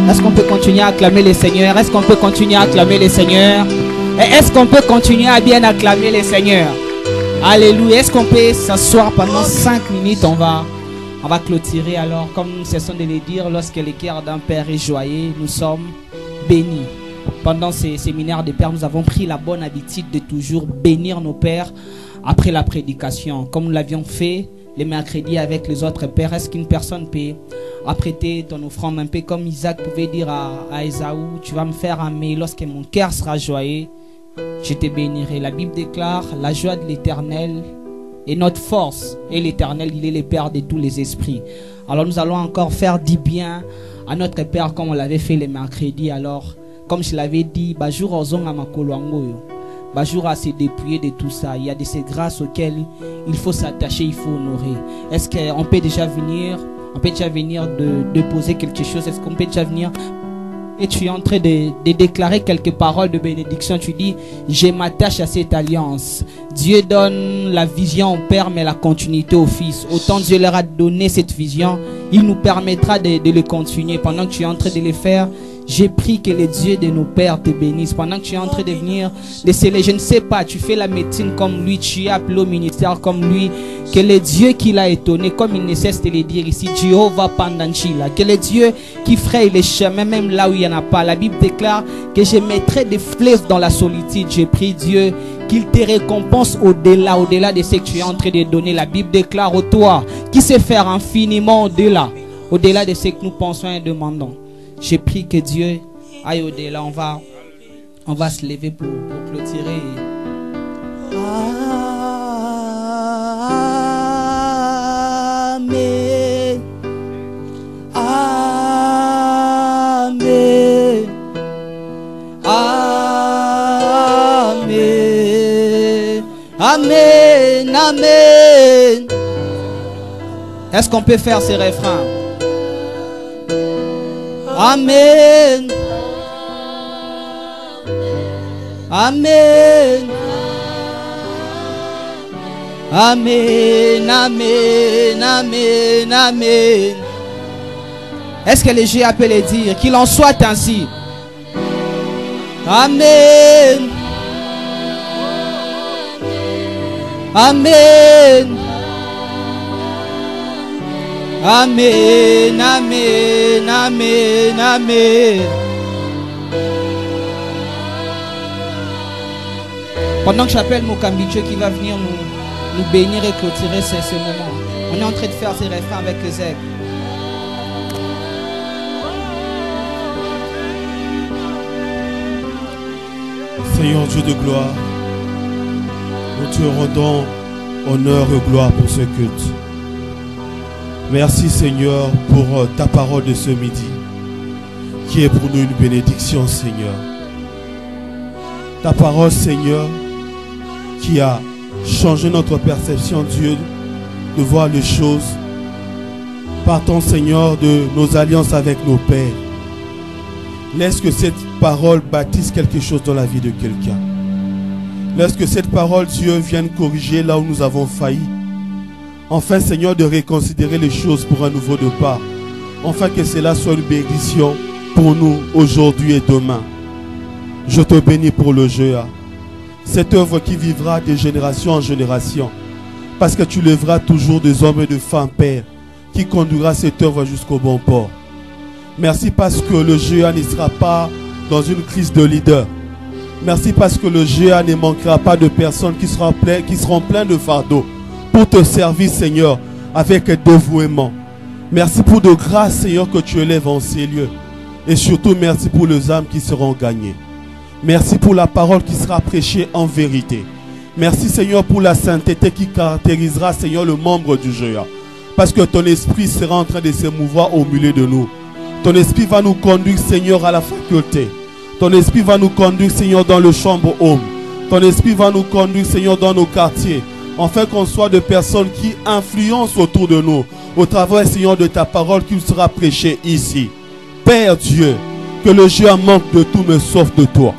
Est-ce qu'on peut continuer à acclamer les seigneurs? Est-ce qu'on peut continuer à acclamer les seigneurs? Et est-ce qu'on peut continuer à bien acclamer les seigneurs? Alléluia. Est-ce qu'on peut s'asseoir pendant 5 minutes? On va clôturer alors. Comme nous cessons de le dire, lorsque le cœur d'un père est joyeux, nous sommes bénis. Pendant ces séminaires de pères, nous avons pris la bonne habitude de toujours bénir nos pères après la prédication. Comme nous l'avions fait les mercredis avec les autres pères. Est-ce qu'une personne peut apprêter ton offrande un peu comme Isaac pouvait dire à Ésaü, tu vas me faire aimer lorsque mon cœur sera joyeux, je te bénirai. La Bible déclare, la joie de l'Éternel est notre force. Et l'Éternel, il est le Père de tous les esprits. Alors nous allons encore faire du bien à notre Père comme on l'avait fait les mercredis. Alors, comme je l'avais dit, jour ozonga makoloango, jour à se dépouiller de tout ça. Il y a de ces grâces auxquelles il faut s'attacher, il faut honorer. Est-ce qu'on peut déjà venir? On peut déjà venir de déposer quelque chose? Est-ce qu'on peut déjà venir? Et tu es en train de déclarer quelques paroles de bénédiction. Tu dis, je m'attache à cette alliance. Dieu donne la vision au Père, mais la continuité au Fils. Autant Dieu leur a donné cette vision, il nous permettra de le continuer. Pendant que tu es en train de le faire, j'ai prié que le Dieu de nos pères te bénisse. Pendant que tu es en train de venir déceler, je ne sais pas, tu fais la médecine comme lui, tu es appelé au ministère comme lui. Que le Dieu qui l'a étonné, comme il ne cesse de le dire ici, Jéhovah Pandanchila. Que le Dieu qui fraye les chemins, même là où il n'y en a pas. La Bible déclare que je mettrai des fleuves dans la solitude. J'ai prié Dieu qu'il te récompense au-delà de ce que tu es en train de donner. La Bible déclare au toi qui sait faire infiniment au-delà de ce que nous pensons et demandons. J'ai prié que Dieu aille au-delà. On va se lever pour clôturer. Amen. Amen. Amen. Amen. Amen. Est-ce qu'on peut faire ces refrains? Amen. Amen. Amen. Amen. Amen. Amen. Est-ce que les G peut le dire? Qu'il en soit ainsi. Amen. Amen. Amen, amen, amen, amen. Pendant que j'appelle Mokambicho qui va venir nous bénir et clôturer ce moment, on est en train de faire ces refrains avec les aigles. Seigneur Dieu de gloire, nous te rendons honneur et gloire pour ce culte. Merci Seigneur pour ta parole de ce midi, qui est pour nous une bénédiction Seigneur. Ta parole Seigneur, qui a changé notre perception Dieu, de voir les choses. Partons Seigneur de nos alliances avec nos pères. Laisse que cette parole bâtisse quelque chose dans la vie de quelqu'un. Laisse que cette parole, Dieu, vienne corriger là où nous avons failli. Enfin, Seigneur, de reconsidérer les choses pour un nouveau départ. Enfin, que cela soit une bénédiction pour nous aujourd'hui et demain. Je te bénis pour le Jéhovah. Cette œuvre qui vivra de génération en génération. Parce que tu lèveras toujours des hommes et de femmes, Père, qui conduira cette œuvre jusqu'au bon port. Merci parce que le Jéhovah ne sera pas dans une crise de leader. Merci parce que le Jéhovah ne manquera pas de personnes qui seront pleines de fardeaux pour te servir, Seigneur, avec dévouement. Merci pour de grâce, Seigneur, que tu élèves en ces lieux. Et surtout, merci pour les âmes qui seront gagnées. Merci pour la parole qui sera prêchée en vérité. Merci, Seigneur, pour la sainteté qui caractérisera, Seigneur, le membre du Jéhovah. Parce que ton esprit sera en train de se mouvoir au milieu de nous. Ton esprit va nous conduire, Seigneur, à la faculté. Ton esprit va nous conduire, Seigneur, dans le chambre home. Ton esprit va nous conduire, Seigneur, dans nos quartiers. Afin qu'on soit de personnes qui influencent autour de nous. Au travers, Seigneur, de ta parole qui sera prêchée ici. Père Dieu, que le Jéhovah manque de tout, mais sauf de toi.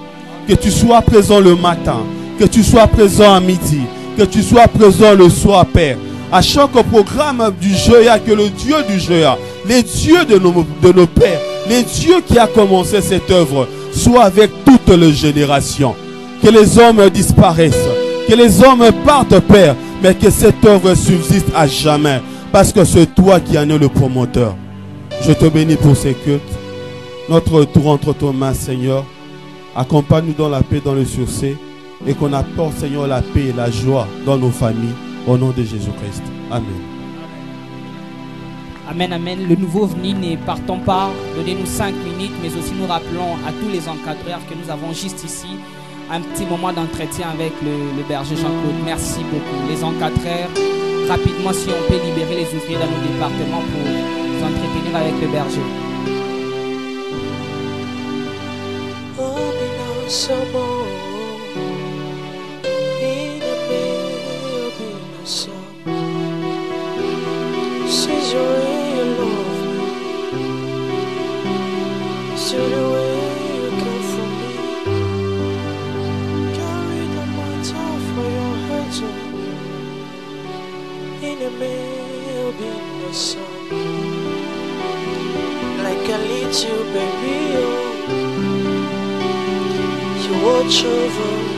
Que tu sois présent le matin. Que tu sois présent à midi. Que tu sois présent le soir, Père. À chaque programme du Jéhovah, que le Dieu du Jéhovah, les dieux de nos pères, les dieux qui a commencé cette œuvre, soit avec toutes les générations. Que les hommes disparaissent, que les hommes partent, Père, mais que cette œuvre subsiste à jamais, parce que c'est toi qui en es le promoteur. Je te bénis pour ces cultes. Notre retour entre tes mains, Seigneur. Accompagne-nous dans la paix, dans le succès, et qu'on apporte, Seigneur, la paix et la joie dans nos familles, au nom de Jésus-Christ. Amen. Amen, amen. Le nouveau venu, ne partons pas. Donnez-nous 5 minutes, mais aussi nous rappelons à tous les encadreurs que nous avons juste ici un petit moment d'entretien avec le berger Jean-Claude. Merci beaucoup. Les encadreurs, rapidement, si on peut libérer les ouvriers dans nos départements pour s'entretenir avec le berger. See the way you care for me. Carry the mantle for your head in the middle of the sun. Like a little baby, oh, you watch over